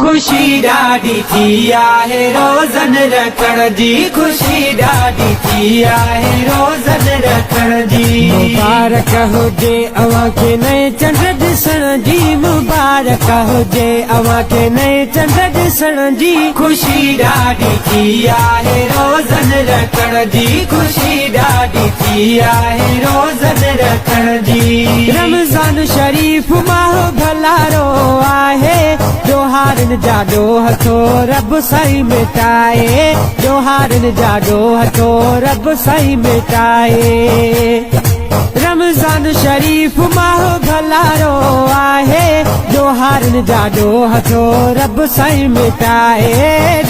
खुशी ॾाढी थी आहे रोज़न रखण जी, खुशी ॾाढी थी आहे रोज़न रखण जी। मुबारक हुजे अवां खे नए चंड ॾिसण जी, मुबारक हुजे अवां खे नए चंड ॾिसण जी। खुशी ॾाढी थी आहे रोज़न रखण जी, खुशी ॾाढी थी आहे रोज़न रखण जी। रमज़ान शरीफ़ माह भलारो आहे, ॾोहारनि जा ॾोह थो रब साईं मिटाए, ॾोहारनि जा ॾोह थो रब साईं मिटाए। रमज़ान शरीफ़ माह भलारो आहे, ॾोहारनि जा ॾोह थो रब साईं मिटाए,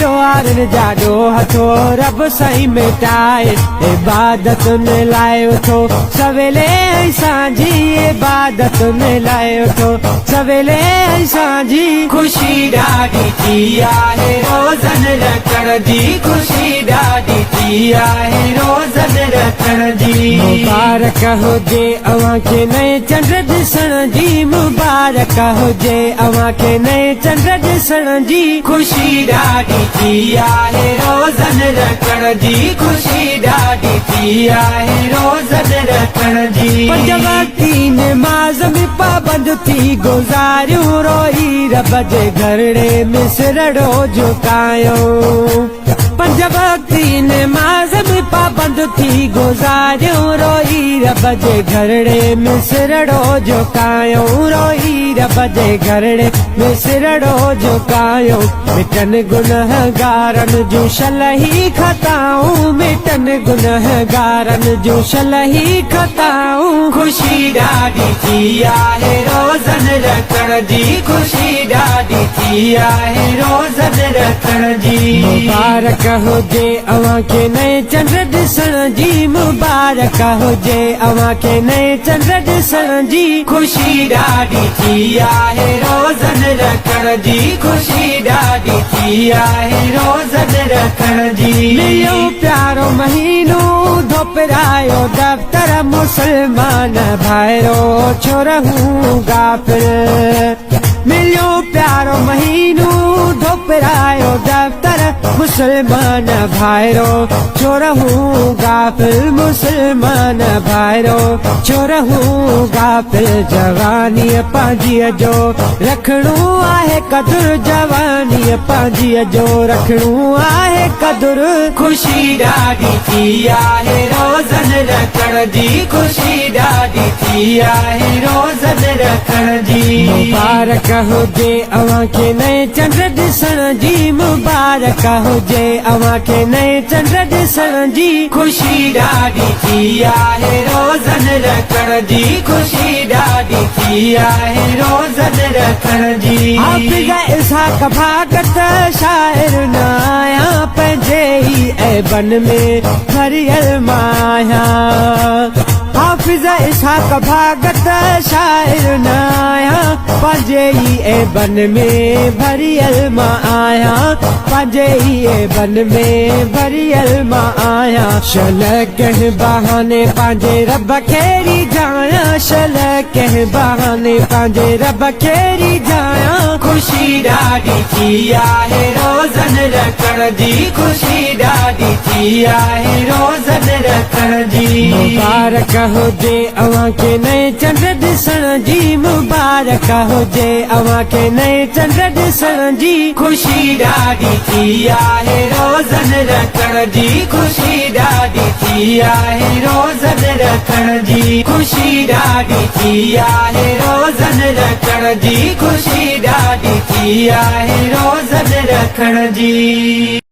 ॾोहारनि जा ॾोह थो रब साईं मिटाए। इबादतुनि लाइ उथो सवेले ऐं सांझी, इबादतुनि लाइ उथो सवेले ऐं सांझी। खुशी ॾाढी थी आहे रोज़न रखण जी, खुशी ॾाढी थी आहे रोज़न रखण जी। मुबारक हुजे अवां खे नए चंड ॾिसण जी, मुबारक हुजे अवां खे नए चंड ॾिसण जी। खुशी ॾाढी थी आहे रोज़न रखण जी, खुशी ॾाढी थी आहे रोज़न रखण जी। पंज वक़्ती नमाज़ में पाबंद थी गुज़ारियूं, रोई रब जे घरड़े में सिरड़ो झुकायूं। पंज वक़्ती नमाज़ में पाबंद थी गुज़ारियूं, रोई रब जे घरड़े में सिरड़ो झुकायूं, रोई रब जे घरड़े में सिरड़ो झुकायूं। मिटन गुनहगारनि जूं शलही खताऊं, मिटन गुनहगारनि जूं शलही खताऊं। खुशी ॾाढी थी आहे रोज़न रखण जी, खुशी ॾाढी थी आहे रोज़न रखण जी। मुबारक हुजे अवां खे नए चंड ॾिसण जी, मुबारक हुजे अवां खे नए चंड ॾिसण जी। खुशी ॾाढी थी आहे रोज़न रखण जी, खुशी ॾाढी थी आहे रोज़न रखण जी। मिलियो प्यारो महीनो धोपरायो दफ्तर, मुसलमान भाइरो छो रहूं गाफ़िल। मिलियो प्यारो महीनो धोपरायो दफ्तर, मुसलमान भाइरो छो रहूं गाफ़िल, मुसलमान भाइरो छो रहूं गाफ़िल। जवानीअ पंहिंजीअ जो रखणो आहे क़दुरु, जवानीअ पंहिंजीअ जो रखणो आहे क़दुरु। खुशी ॾाढी थी आहे रोज़न रखण जी, खुशी ॾाढी थी आहे रोज़न रखण जी। मुबारक हुजे अवां खे नए चंड ॾिसण जी, मुबारक हुजे अवां खे नए चंड ॾिसण जी। खुशी ॾाढी थी आहे रोज़न रखण जी, खुशी ॾाढी थी आहे रोज़न रखण जी। हाफ़िज़ इसहाक़ भागत शाइर न आहियां, पंहिंजे ई ऐबन में भरियल माया। हाफ़िज़ इसहाक़ भागत शाइर न आहियां, पंहिंजे ई ऐबन में भरियल मां आहियां, पंहिंजे ई ऐबन में भरियल मां आहियां। शल कंहिं बहाने पंहिंजे रब खे रिझायां, शल कंहिं बहाने पंहिंजे रब खे रिझायां। खुशी ॾाढी थी आहे रोज़न रखण जी, खुशी ॾाढी थी आहे रोज़न रखण जी। मुबारक हुजे अवां खे नए चंड ॾिसण जी, मुबारक हुजे अवां खे नए चंड ॾिसण जी। खुशी ॾाढी थी आहे रोज़न रखण जी, खुशी ॾाढी थी आहे रोज़न रखण जी। खुशी ॾाढी थी आहे रोज़न रखण जी, खुशी ॾाढी थी आहे रोज़न रखण जी।